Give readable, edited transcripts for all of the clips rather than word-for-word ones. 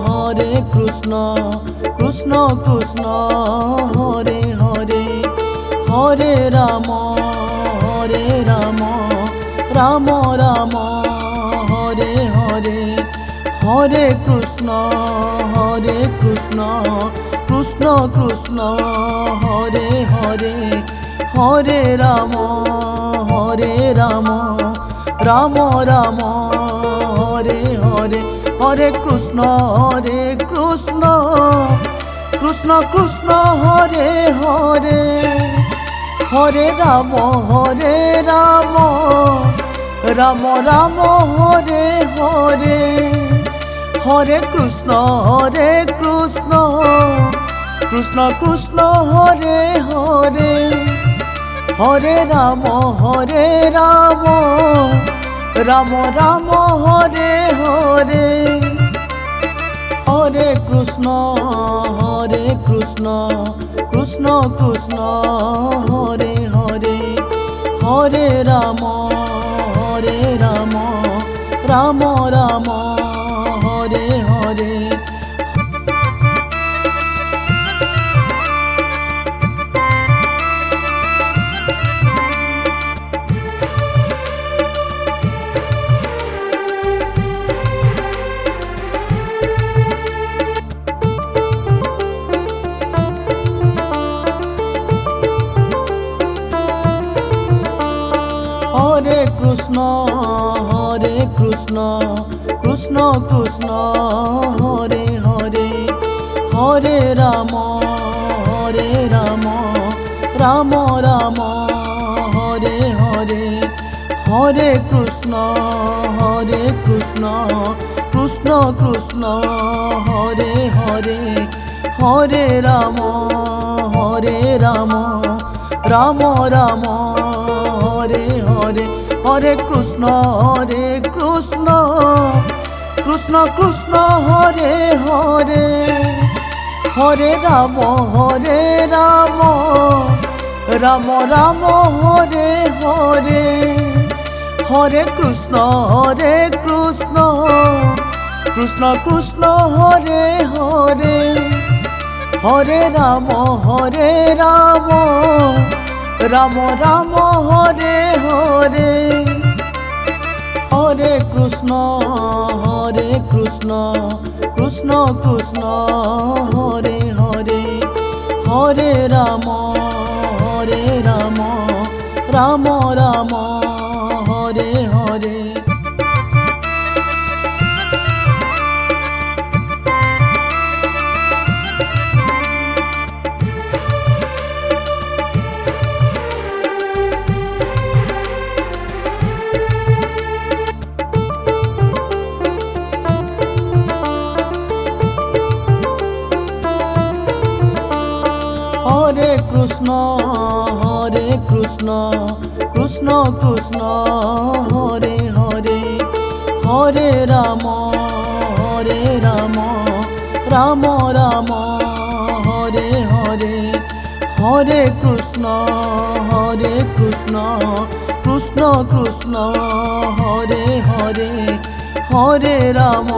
Hare Krishna Krishna Krishna Hare Hare, Hare Ram Ram Ram Hare Hare, Hare Krishna Krishna Krishna Hare Hare, Hare Ram Ram Ram Hare Hare, Hare Krishna Krishna Krishna Hare Hare, Hare Ram Ram Ram Hare Hare, Hare Krishna Krishna Krishna Hare Hare, Hare Ram Ram Hare Hare, Hare Krishna Krishna Krishna Hare Hare, Hare Ram Ram Ram Hare Hare. Hare Krishna Krishna Krishna Hare Hare, Hare Ram Ram Ram Hare Hare, Hare Krishna Krishna Krishna Hare Hare, Hare Ram Ram Ram Hare Hare, Hare Krishna Krishna Krishna Hare Hare, Hare Ram Ram Hare Hare, Hare Krishna Krishna Krishna Hare Hare, Hare Ram Ram Hare Hare, Hare Krishna Krishna Krishna Hare Hare, Hare Ram Ram Ram Hare Hare. Hare Krishna Krishna Hare Hare, Hare Ram Ram Ram Hare Hare, Hare Krishna Krishna Krishna Hare Hare, Hare Ram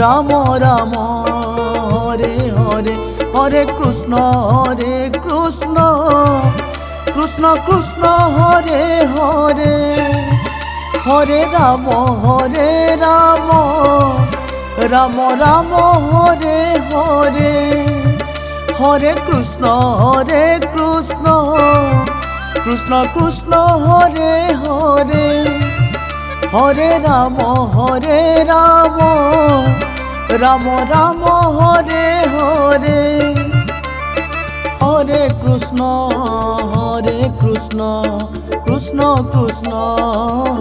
Ram Ram Hare Hare, Hare Krishna Krishna Krishna Hare Hare, Hare Ram Ram Hare Hare, Hare Krishna Krishna Hare Hare, Hare Ram Ram Hare Hare, Hare Krishna Krishna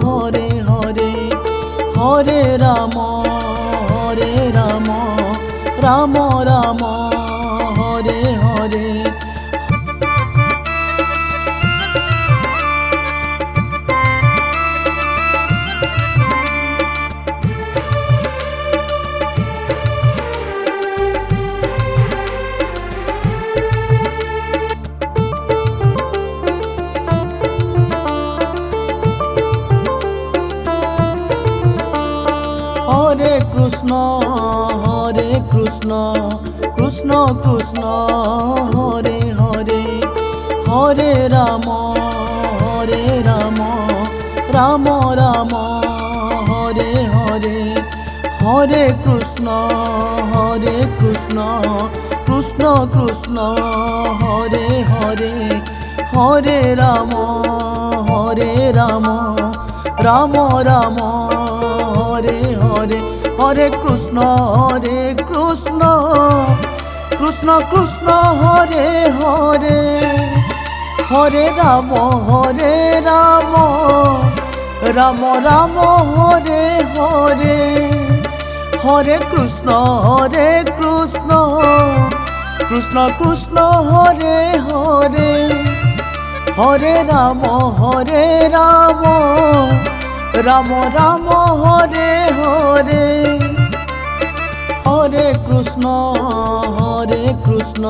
Hare Hare, Hare Ram Ram Ram Hare Hare. Hare Krishna Krishna Krishna Hare Hare Hare Ram Ram Ram Hare Hare Hare Krishna Krishna Krishna Hare Hare Hare Ram Ram Ram Hare Hare Hare Krishna Krishna Krishna Hare Hare Hare Ram Ram Ram Hare Hare Hare Krishna Krishna Krishna Hare Hare Hare Ram Ram Hare Hare Hare Krishna Krishna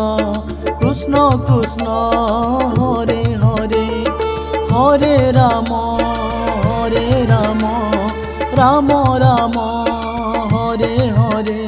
Krishna Hare Hare Hare Ram Ram Hare Hare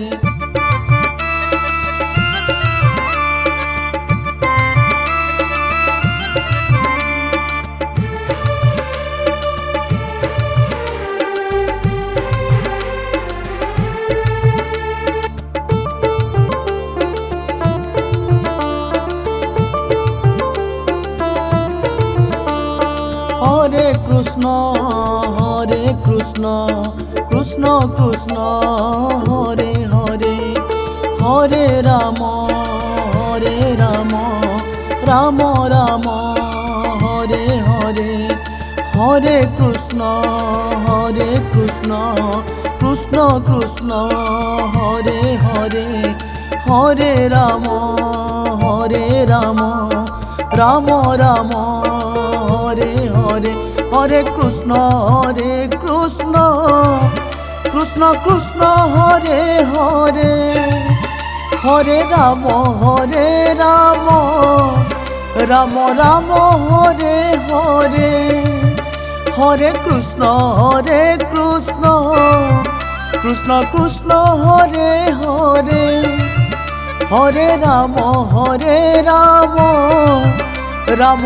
Hare Krishna Krishna Krishna Hare Hare Hare Ram Ram Hare Hare Hare Krishna Krishna Krishna Hare Hare Hare Ram Ram Hare Hare Hare Krishna Krishna Krishna Hare Hare Hare Ram Ram Hare Hare Hare Krishna Krishna Krishna Hare Hare Hare Ram Ram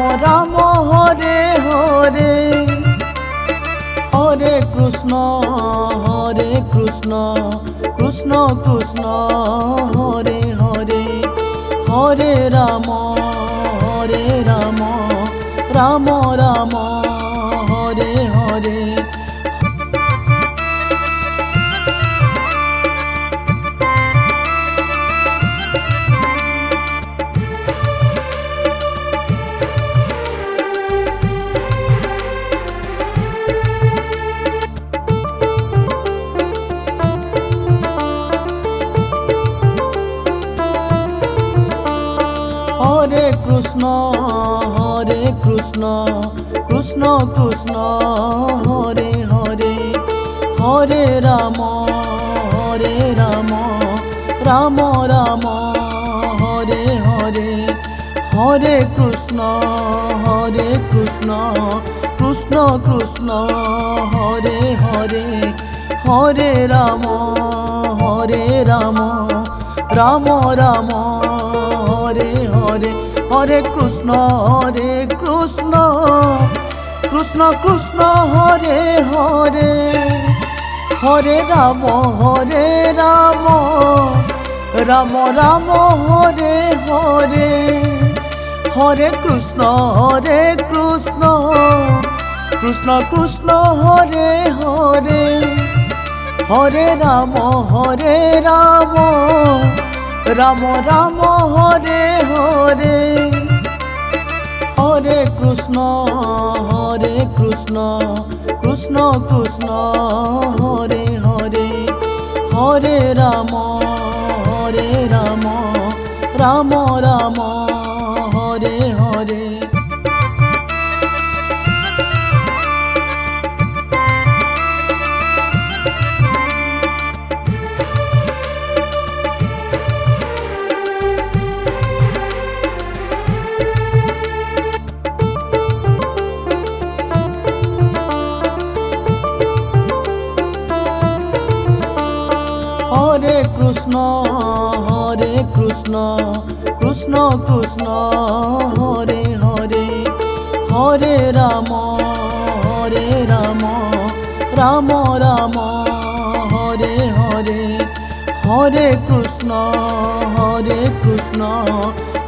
Hare Hare Hare Krishna Krishna Krishna Hare Hare Hare Ram Ram Hare Hare Hare Krishna Krishna Hare Hare Hare Ram Ram Hare Hare Hare Krishna Krishna Hare Hare Hare Ram Ram Hare Hare Hare Krishna Krishna Hare Hare Hare Ram Ram Hare Hare Hare Krishna Krishna Hare Hare Hare Ram Ram Hare Hare Hare Krishna Krishna Hare Hare Hare Ram Ram Hare Hare Krishna Krishna Hare Hare Hare Ram Ram Ram Hare Hare Hare Krishna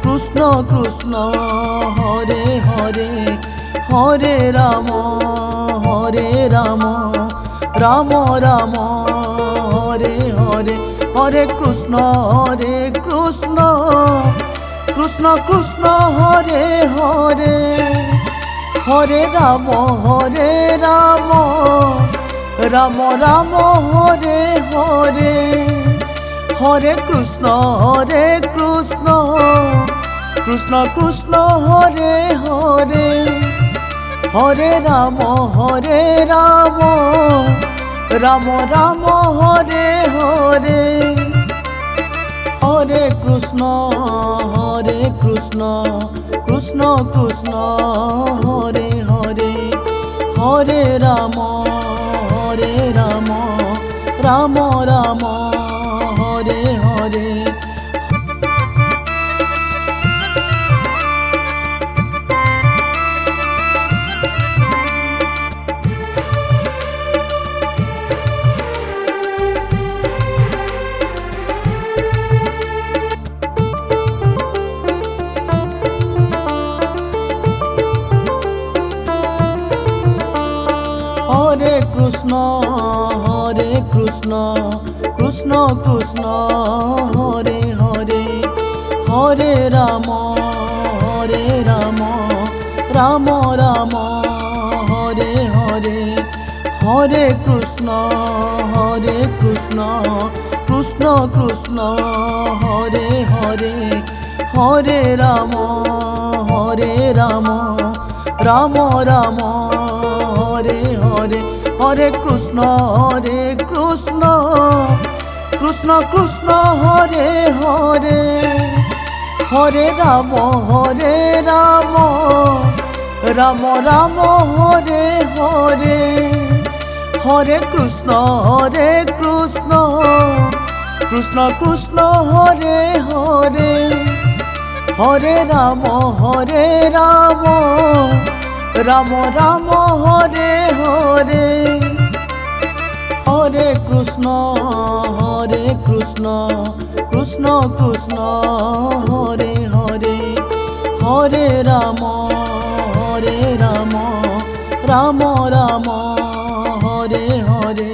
Krishna Krishna Hare Hare Hare Ram Ram Ram Hare Hare Hare Krishna Krishna Krishna Hare Hare Hare Ram Ram Ram Hare Hare Hare Krishna Krishna Krishna Hare Hare Hare Ram Ram Hare Hare Hare Krishna Krishna Krishna Hare Hare Hare Ram Ram Ram Hare Hare Hare Krishna Krishna Krishna Hare Hare Hare Ram Ram Ram Hare Hare Hare Krishna Krishna Krishna Hare Hare Hare Ram Ram Ram Hare Hare Hare Krishna Krishna Krishna Hare Hare Hare Ram Ram Hare Hare Hare Krishna Krishna Krishna Hare Hare Hare Ram Ram Hare Hare Hare Krishna Krishna Krishna Hare Hare Hare Ram Ram Ram Hare Hare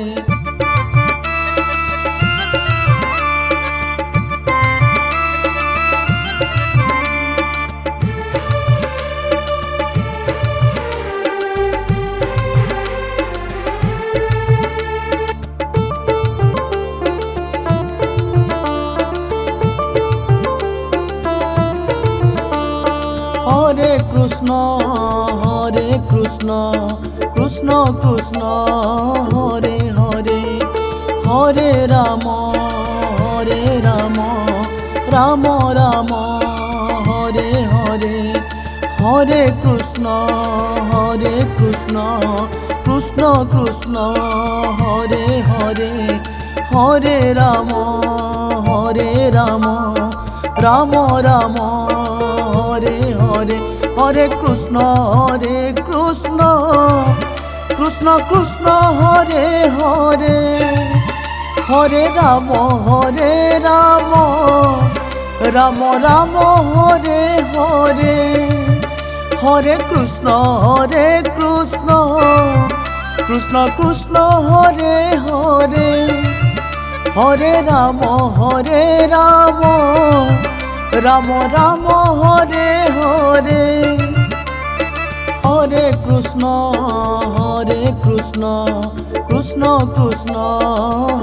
Hare Krishna Krishna Hare Hare Hare Ram Ram Ram Hare Hare Hare Krishna Krishna Krishna Hare Hare Hare Ram Ram Ram Hare Hare Hare Krishna Krishna Krishna Hare Hare Hare Ram Ram Hare Hare Hare Krishna Krishna Krishna Hare Hare Hare Ram Ram Hare Hare Hare Krishna Krishna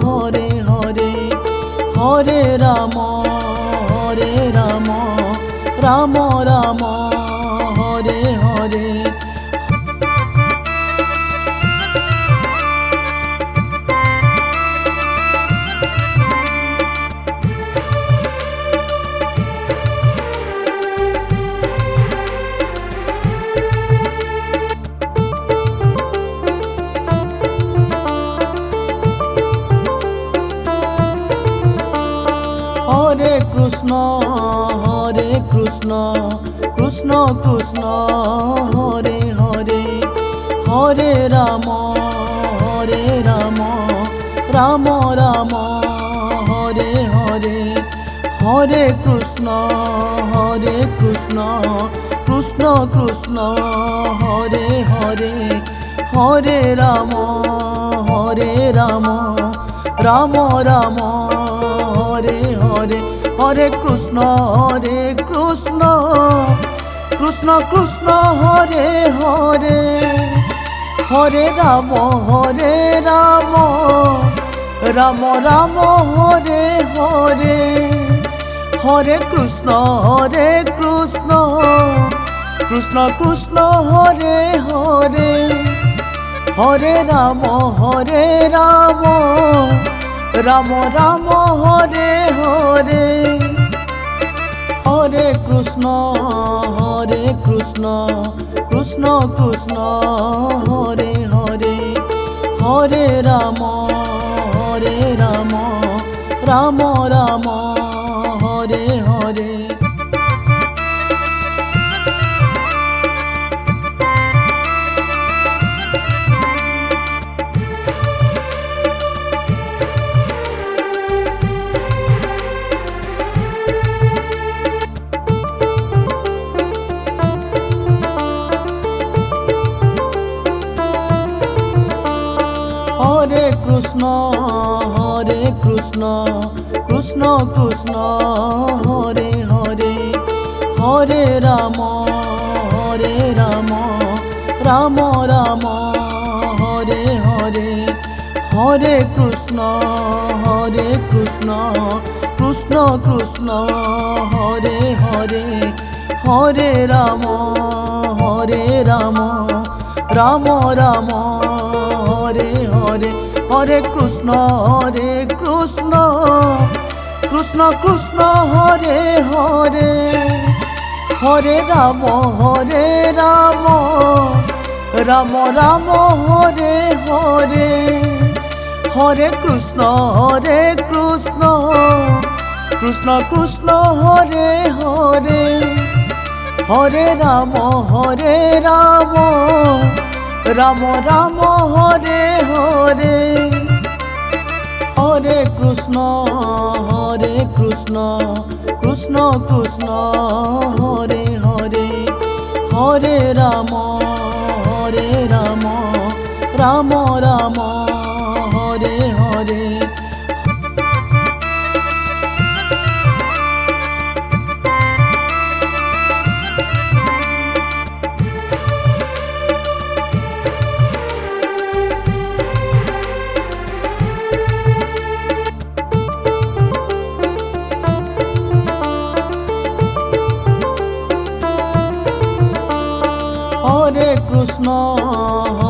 Hare Hare Hare Ram Ram Ram Hare Hare Hare Krishna Krishna Krishna Hare Hare Hare Ram Ram Ram Hare Hare Hare Krishna Krishna Krishna Hare Hare Hare Ram Ram Ram Hare Hare Hare Krishna Krishna Krishna Hare Hare Hare Ram Ram Ram Hare Hare Hare Krishna Krishna Krishna Hare Hare Hare Ram Ram Hare Hare Hare Krishna Krishna Krishna Hare Hare Hare Ram Ram Ram Hare Hare Hare Krishna Krishna Krishna Hare Hare Hare Ram Ram Hare Hare Hare Krishna Krishna Krishna Hare Hare Hare Ram Ram Hare Hare Hare Krishna Krishna Krishna Hare Hare Hare Ram Ram Hare Hare Hare Krishna Krishna Krishna Hare Hare Hare Ram Ram Hare Hare Hare Krishna Krishna Krishna Hare Hare Hare Ram Ram Hare Hare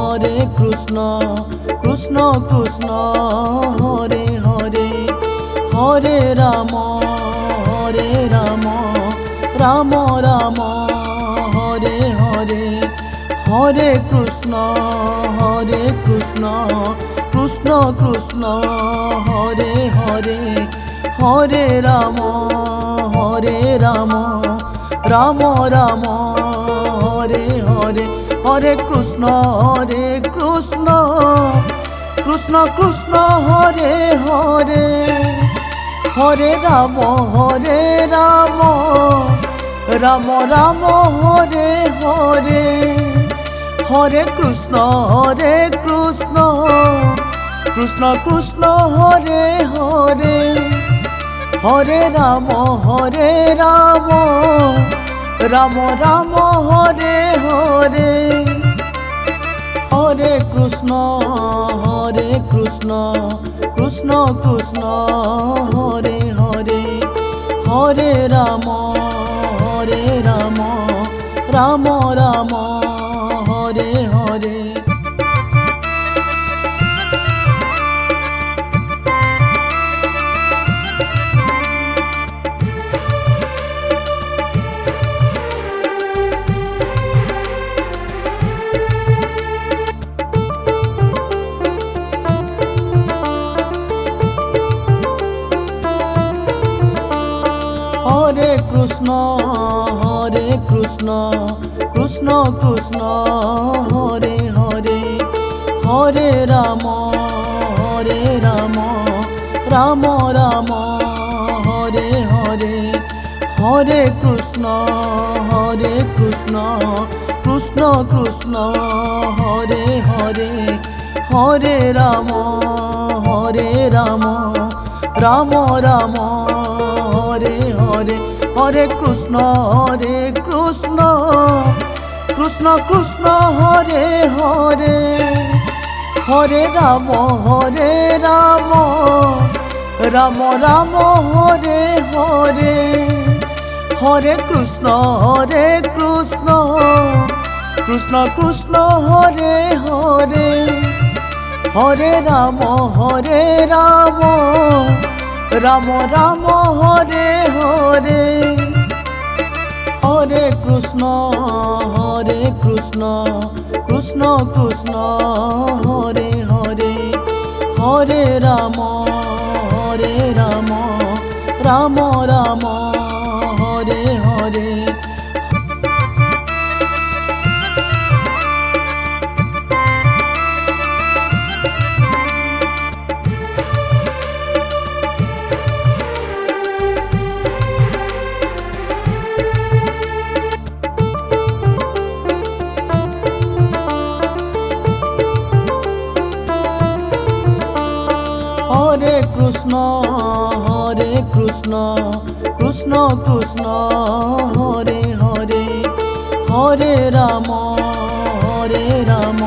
Hare Krishna Krishna Hare Hare Hare Ram Ram Hare Hare Hare Krishna Krishna Krishna Hare Hare Hare Ram Ram Hare Hare Hare Krishna Krishna Hare Hare Hare Ram Ram Hare Hare Hare Krishna Krishna Hare Hare Hare Ram Ram Hare Hare Hare Krishna Krishna Hare Hare Hare Ram Ram Hare Hare Hare Krishna Krishna Krishna Krishna Hare Hare Hare Ram Ram Ram Hare Hare Hare Krishna Krishna Krishna Hare Hare Hare Ram Ram Ram Hare Hare Hare Krishna Krishna Krishna Hare Hare Hare Ram Ram Ram Hare Hare Hare Krishna Krishna Krishna Hare Hare Hare Ram Ram Ram Hare Hare Hare Krishna Krishna Krishna Hare Hare Hare Ram Ram Ram Hare Hare Hare Krishna Krishna Hare Hare Hare Ram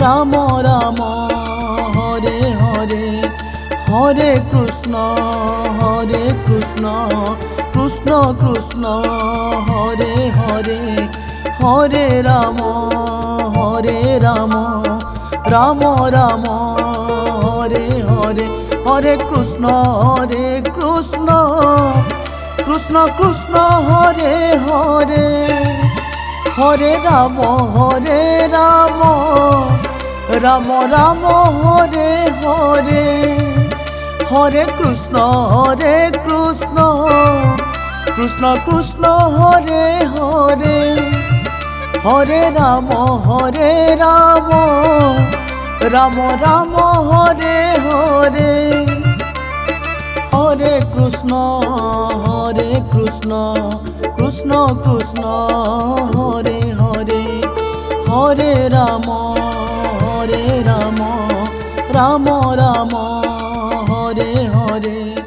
Ram Ram Hare Hare Hare Krishna Krishna Krishna Hare Hare Hare Ram Ram Ram Hare Hare Hare Krishna Krishna Hare Hare Hare Ram Ram Ram Hare Hare Hare Krishna Krishna Hare Hare Hare Ram Ram Ram Hare Hare Hare Krishna Krishna Hare Hare Hare Ram Ram Ram Hare Hare